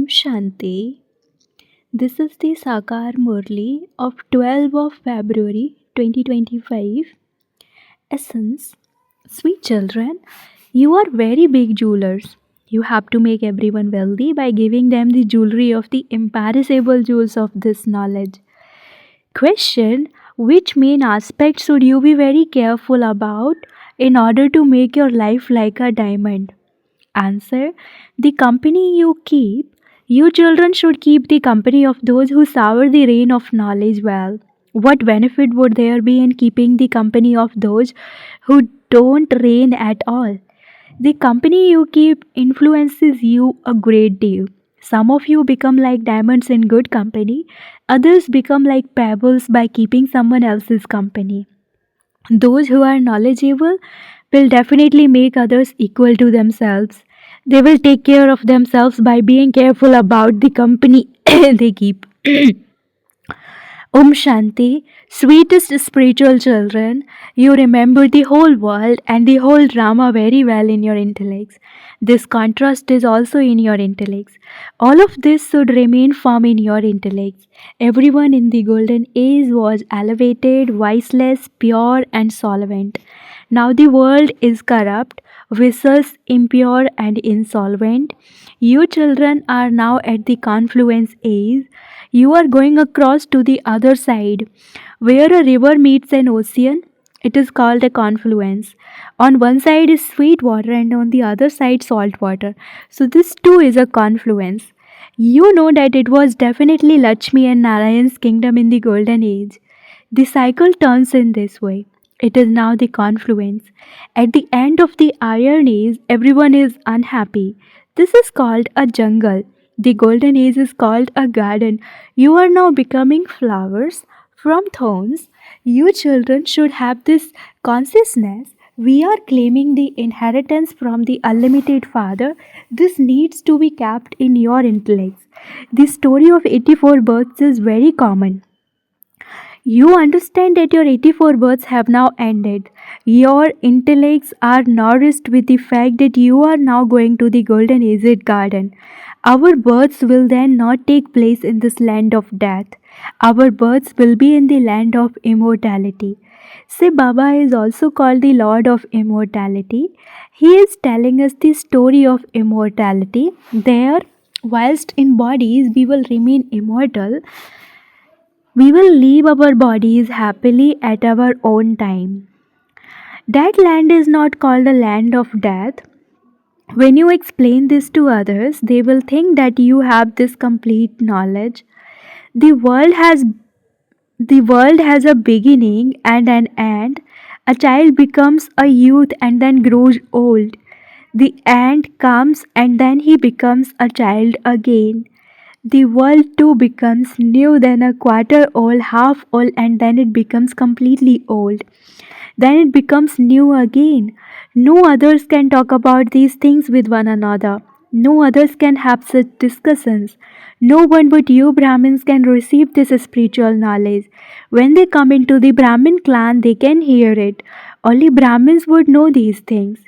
Shanti. This is the Sakar Murli of 12 of February 2025. Essence. Sweet children, you are very big jewelers. You have to make everyone wealthy by giving them the jewelry of the imperishable jewels of this knowledge. Question. Which main aspect should you be very careful about in order to make your life like a diamond? Answer. The company you keep. You children should keep the company of those who sour the rain of knowledge well. What benefit would there be in keeping the company of those who don't rain at all? The company you keep influences you a great deal. Some of you become like diamonds in good company, others become like pebbles by keeping someone else's company. Those who are knowledgeable will definitely make others equal to themselves. They will take care of themselves by being careful about the company they keep. Om Shanti, sweetest spiritual children, you remember the whole world and the whole drama very well in your intellects. This contrast is also in your intellects. All of this should remain firm in your intellects. Everyone in the golden age was elevated, viceless, pure, and solvent. Now the world is corrupt, vicious, impure, and insolvent. You children are now at the confluence age. You are going across to the other side. Where a river meets an ocean, it is called a confluence. On one side is sweet water and on the other side salt water. So this too is a confluence. You know that it was definitely Lakshmi and Narayan's kingdom in the golden age. The cycle turns in this way. It is now the confluence. At the end of the iron age, everyone is unhappy. This is called a jungle. The golden age is called a garden. You are now becoming flowers from thorns. You children should have this consciousness. We are claiming the inheritance from the unlimited Father. This needs to be kept in your intellects. The story of 84 births is very common. You understand that your 84 births have now ended. Your intellects are nourished with the fact that you are now going to the golden aged garden. Our births will then not take place in this land of death. Our births will be in the land of immortality. See, Baba is also called the Lord of Immortality. He is telling us the story of immortality. There, whilst in bodies we will remain immortal, we will leave our bodies happily at our own time. That land is not called a land of death. When you explain this to others, they will think that you have this complete knowledge. The world has the world has a beginning and an end. A child becomes a youth and then grows old. The end comes and then he becomes a child again. The world too becomes new, then a quarter old, half old, and then it becomes completely old. Then it becomes new again. No others can talk about these things with one another. No others can have such discussions. No one but you Brahmins can receive this spiritual knowledge. When they come into the Brahmin clan, they can hear it. Only Brahmins would know these things.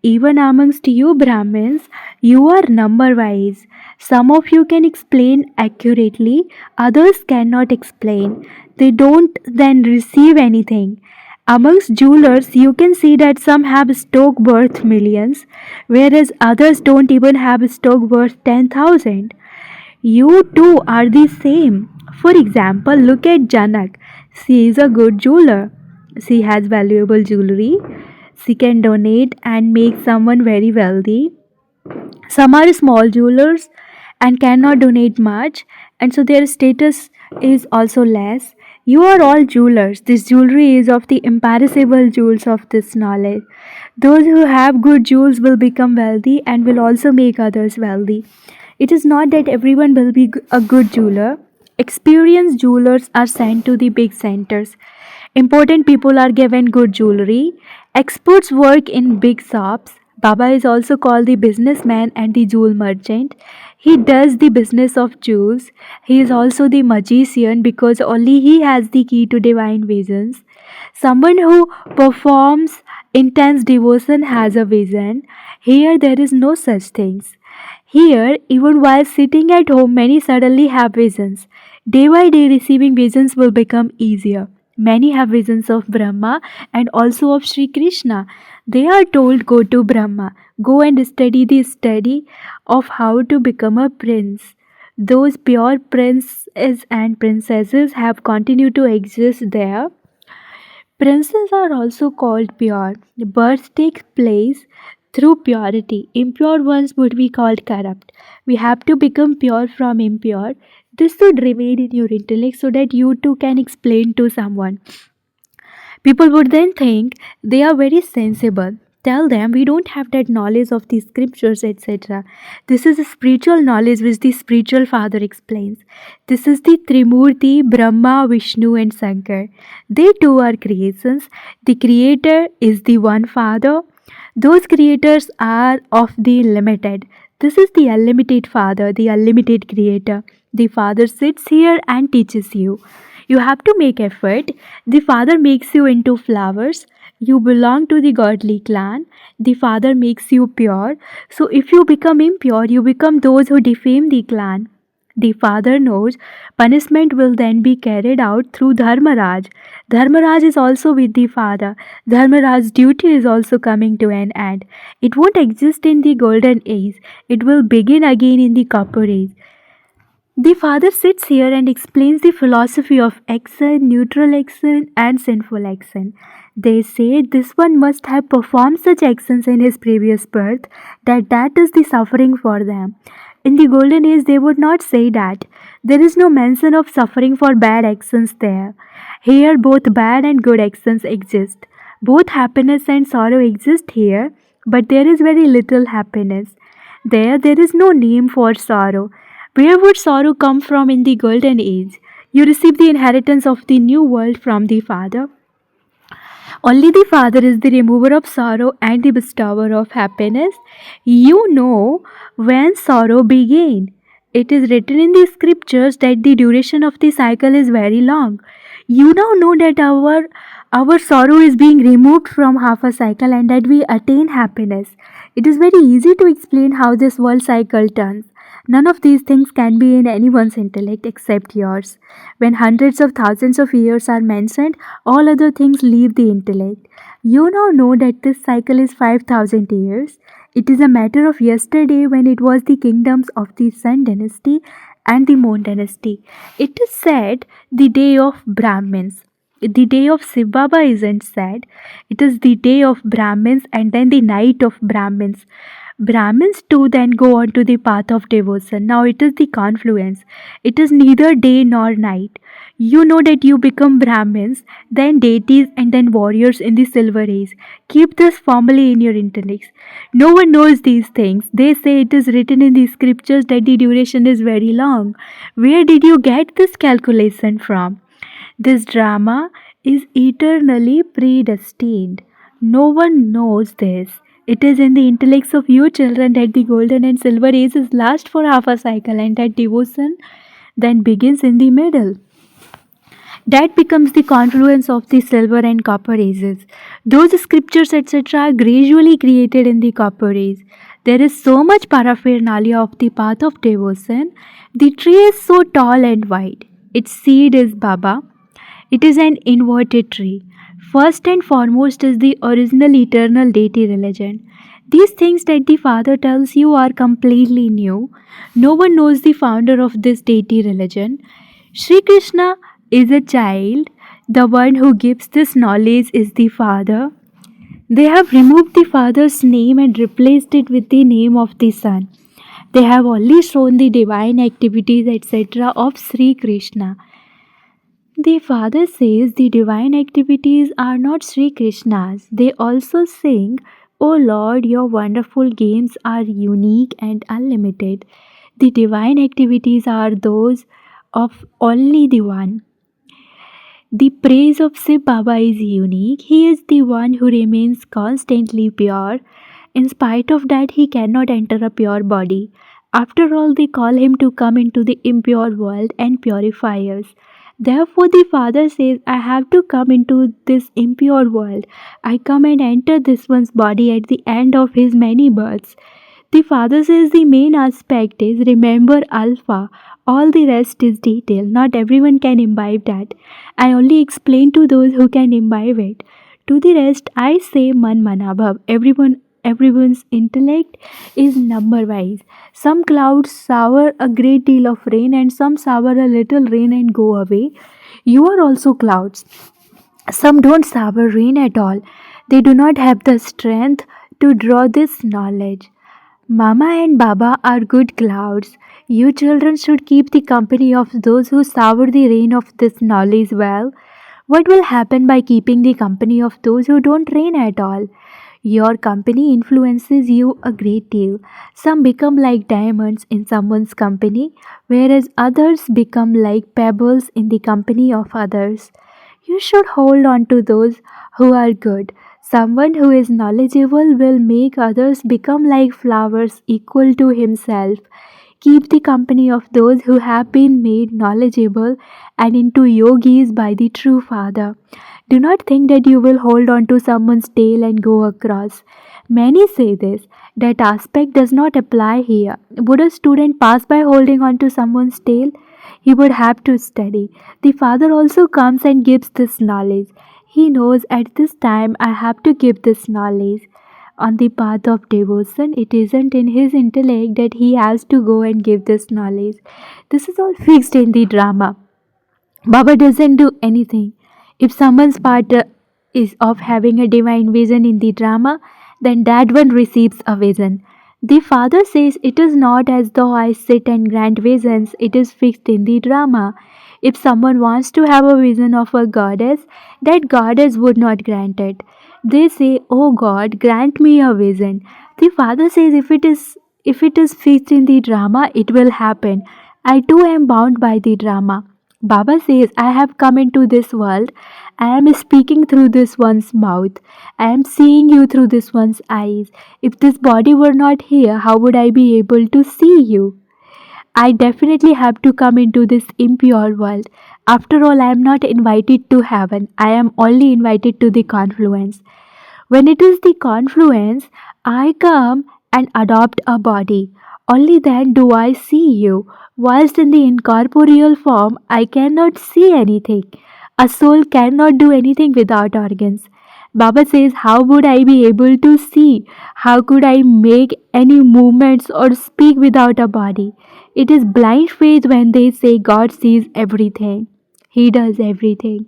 Even amongst you Brahmins, you are number wise. Some of you can explain accurately, others cannot explain. They don't then receive anything. Amongst jewelers, you can see that some have stock worth millions, whereas others don't even have stock worth 10,000. You too are the same. For example, look at Janak. She is a good jeweler. She has valuable jewelry. She can donate and make someone very wealthy. Some are small jewelers and cannot donate much, and so their status is also less. You are all jewelers. This jewelry is of the imperishable jewels of this knowledge. Those who have good jewels will become wealthy and will also make others wealthy. It is not that everyone will be a good jeweler. Experienced jewelers are sent to the big centers. Important people are given good jewelry. Experts work in big shops. Baba is also called the businessman and the jewel merchant. He does the business of jewels. He is also the magician because only he has the key to divine visions. Someone who performs intense devotion has a vision. Here there is no such things. Here, even while sitting at home, many suddenly have visions. Day by day, receiving visions will become easier. Many have visions of Brahma and also of Sri Krishna. They are told, go to Brahma, go and study the study of how to become a prince. Those pure princes and princesses have continued to exist there. Princes are also called pure. Birth takes place through purity. Impure ones would be called corrupt. We have to become pure from impure. This should remain in your intellect so that you too can explain to someone. People would then think they are very sensible. Tell them we don't have that knowledge of the scriptures, etc. This is a spiritual knowledge which the spiritual father explains. This is the Trimurti, Brahma, Vishnu, and Shankar. They too are creations. The creator is the one father. Those creators are of the limited. This is the unlimited father, the unlimited creator. The father sits here and teaches you. You have to make effort. The father makes you into flowers. You belong to the godly clan. The father makes you pure. So if you become impure, you become those who defame the clan. The father knows punishment will then be carried out through Dharmaraj. Dharmaraj is also with the father. Dharmaraj's duty is also coming to an end. It won't exist in the golden age. It will begin again in the copper age. The father sits here and explains the philosophy of action, neutral action, and sinful action. They say this one must have performed such actions in his previous birth that is the suffering for them. In the golden age, they would not say that. There is no mention of suffering for bad actions there. Here, both bad and good actions exist. Both happiness and sorrow exist here, but there is very little happiness. There is no name for sorrow. Where would sorrow come from in the golden age? You receive the inheritance of the new world from the Father. Only the Father is the remover of sorrow and the bestower of happiness. You know when sorrow began. It is written in the scriptures that the duration of the cycle is very long. You now know that our sorrow is being removed from half a cycle and that we attain happiness. It is very easy to explain how this world cycle turns. None of these things can be in anyone's intellect except yours. When hundreds of thousands of years are mentioned, all other things leave the intellect. You now know that this cycle is 5,000 years. It is a matter of yesterday when it was the kingdoms of the Sun dynasty and the Moon dynasty. It is said the day of Brahmins. The day of Shiv Baba isn't said. It is the day of Brahmins and then the night of Brahmins. Brahmins too then go on to the path of devotion. Now it is the confluence. It is neither day nor night. You know that you become Brahmins, then deities, and then warriors in the silver age. Keep this firmly in your intellects. No one knows these things. They say it is written in the scriptures that the duration is very long. Where did you get this calculation from? This drama is eternally predestined. No one knows this. It is in the intellects of you children that the golden and silver ages last for half a cycle and that devotion then begins in the middle. That becomes the confluence of the silver and copper ages. Those scriptures, etc., are gradually created in the copper age. There is so much paraphernalia of the path of devotion. The tree is so tall and wide. Its seed is Baba. It is an inverted tree. First and foremost is the original eternal deity religion. These things that the Father tells you are completely new. No one knows the founder of this deity religion. Sri Krishna is a child. The one who gives this knowledge is the Father. They have removed the Father's name and replaced it with the name of the Son. They have only shown the divine activities, etc., of Sri Krishna. The father says the divine activities are not Sri Krishna's. They also sing, O Lord, your wonderful games are unique and unlimited. The divine activities are those of only the one. The praise of Shiv Baba is unique. He is the one who remains constantly pure. In spite of that, he cannot enter a pure body. After all, they call him to come into the impure world and purify us. Therefore, the Father says, I have to come into this impure world. I come and enter this one's body at the end of his many births. The father says the main aspect is remember alpha. All the rest is detail. Not everyone can imbibe that. I only explain to those who can imbibe it. To the rest, I say man manabhav. Everyone's intellect is number wise. Some clouds shower a great deal of rain and some shower a little rain and go away. You are also clouds. Some don't shower rain at all. They do not have the strength to draw this knowledge. Mama and Baba are good clouds. You children should keep the company of those who shower the rain of this knowledge well. What will happen by keeping the company of those who don't rain at all? Your company influences you a great deal. Some become like diamonds in someone's company, whereas others become like pebbles in the company of others. You should hold on to those who are good. Someone who is knowledgeable will make others become like flowers equal to himself. Keep the company of those who have been made knowledgeable and into yogis by the true Father. Do not think that you will hold on to someone's tail and go across. Many say this. That aspect does not apply here. Would a student pass by holding on to someone's tail? He would have to study. The Father also comes and gives this knowledge. He knows at this time I have to give this knowledge. On the path of devotion, it isn't in his intellect that he has to go and give this knowledge. This is all fixed in the drama. Baba doesn't do anything. If someone's part is of having a divine vision in the drama, then that one receives a vision. The father says it is not as though I sit and grant visions, it is fixed in the drama. If someone wants to have a vision of a goddess, that goddess would not grant it. They say, "Oh God, grant me a vision." The father says if it is fixed in the drama, it will happen. I too am bound by the drama. Baba says, I have come into this world. I am speaking through this one's mouth. I am seeing you through this one's eyes. If this body were not here, how would I be able to see you? I definitely have to come into this impure world. After all, I am not invited to heaven. I am only invited to the confluence. When it is the confluence, I come and adopt a body. Only then do I see you. Whilst in the incorporeal form, I cannot see anything. A soul cannot do anything without organs. Baba says, how would I be able to see? How could I make any movements or speak without a body? It is blind faith when they say God sees everything. He does everything.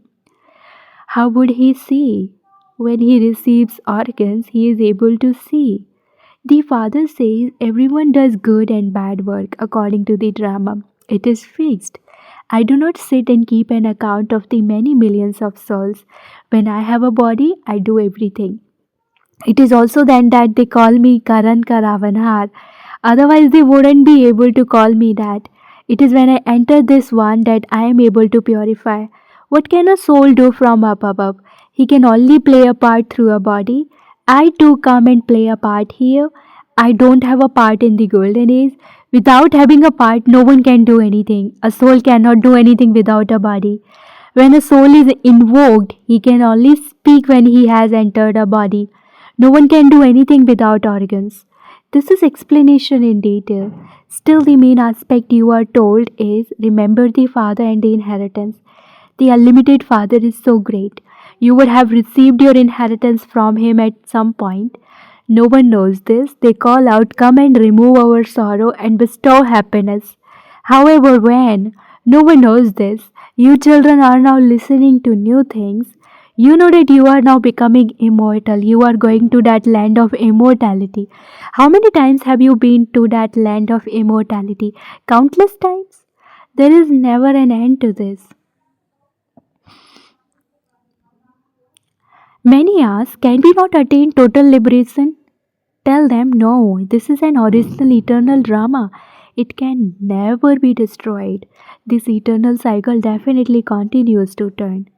How would he see? When he receives organs, he is able to see. The father says everyone does good and bad work according to the drama. It is fixed. I do not sit and keep an account of the many millions of souls. When I have a body, I do everything. It is also then that they call me Karan Karavanhar. Otherwise, they wouldn't be able to call me that. It is when I enter this one that I am able to purify. What can a soul do from up above? He can only play a part through a body. I too come and play a part here. I don't have a part in the golden age. Without having a part, no one can do anything. A soul cannot do anything without a body. When a soul is invoked, he can only speak when he has entered a body. No one can do anything without organs. This is explanation in detail. Still, the main aspect you are told is remember the Father and the inheritance. The unlimited Father is so great. You would have received your inheritance from Him at some point. No one knows this. They call out, come and remove our sorrow and bestow happiness. However, when? No one knows this. You children are now listening to new things. You know that you are now becoming immortal. You are going to that land of immortality. How many times have you been to that land of immortality? Countless times. There is never an end to this. Many ask, can we not attain total liberation? Tell them, no, this is an original eternal drama. It can never be destroyed. This eternal cycle definitely continues to turn.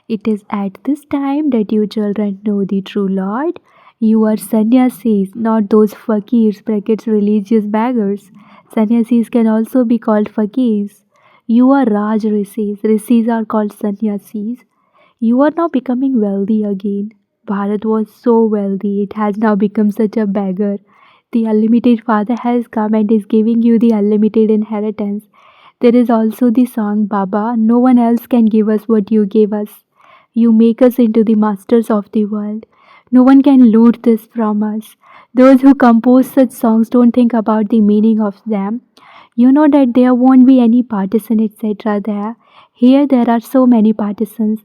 It is at this time that you children know the true Lord. You are sannyasis, not those fakirs, brackets religious beggars. Sannyasis can also be called fakirs. You are Raj rishis. Rishis are called sannyasis. You are now becoming wealthy again. Bharat was so wealthy, it has now become such a beggar. The unlimited Father has come and is giving you the unlimited inheritance. There is also the song Baba, no one else can give us what you gave us. You make us into the masters of the world. No one can loot this from us. Those who compose such songs don't think about the meaning of them. You know that there won't be any partisan, etc. there. Here, there are so many partisans.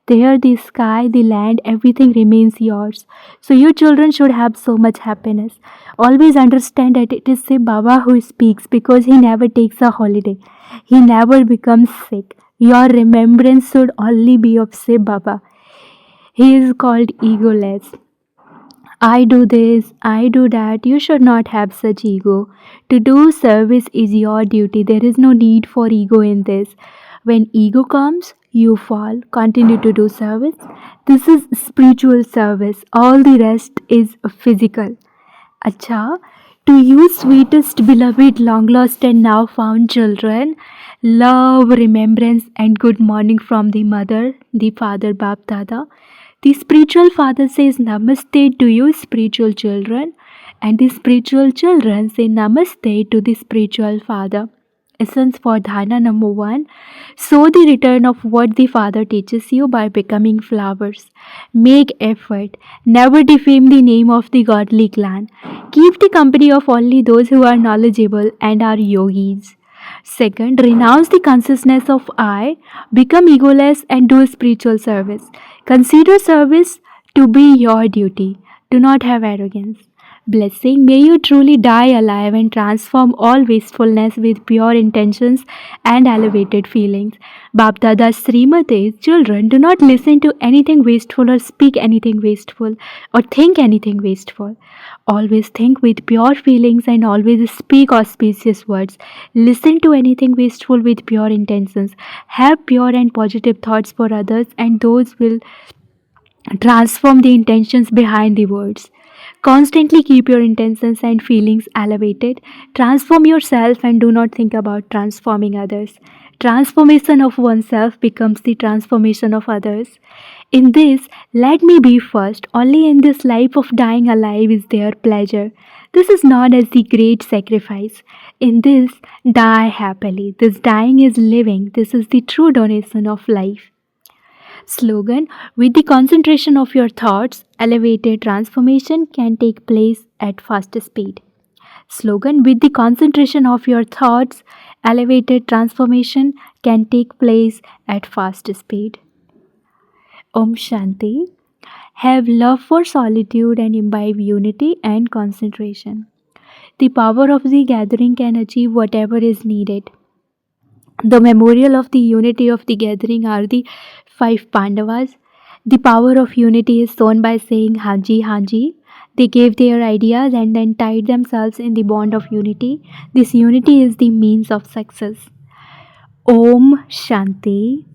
There, the sky, the land, everything remains yours. So, your children should have so much happiness. Always understand that it is Sib Baba who speaks because he never takes a holiday. He never becomes sick. Your remembrance should only be of Sib Baba. He is called egoless. I do this, I do that. You should not have such ego. To do service is your duty. There is no need for ego in this. When ego comes, you fall. Continue to do service. This is spiritual service. All the rest is physical. Acha, to you, sweetest, beloved, long lost, and now found children, love, remembrance, and good morning from the mother, the father, Bap Dada. The spiritual father says Namaste to you, spiritual children, and the spiritual children say Namaste to the spiritual father. Essence for dharana number 1. Sow the return of what the Father teaches you by becoming flowers. Make effort. Never defame the name of the godly clan. Keep the company of only those who are knowledgeable and are yogis. Second, renounce the consciousness of I, become egoless and do spiritual service. Consider service to be your duty. Do not have arrogance. Blessing, may you truly die alive and transform all wastefulness with pure intentions and elevated feelings. Bapdada's Srimate, children, do not listen to anything wasteful or speak anything wasteful or think anything wasteful. Always think with pure feelings and always speak auspicious words. Listen to anything wasteful with pure intentions. Have pure and positive thoughts for others, and those will transform the intentions behind the words. Constantly keep your intentions and feelings elevated. Transform yourself and do not think about transforming others. Transformation of oneself becomes the transformation of others. In this, let me be first. Only in this life of dying alive is there pleasure. This is known as the great sacrifice. In this, die happily. This dying is living. This is the true donation of life. Slogan, with the concentration of your thoughts, elevated transformation can take place at fast speed. Slogan, with the concentration of your thoughts, elevated transformation can take place at fast speed. Om Shanti. Have love for solitude and imbibe unity and concentration. The power of the gathering can achieve whatever is needed. The memorial of the unity of the gathering are the 5 Pandavas. The power of unity is shown by saying Hanji Hanji. They gave their ideas and then tied themselves in the bond of unity. This unity is the means of success. Om Shanti.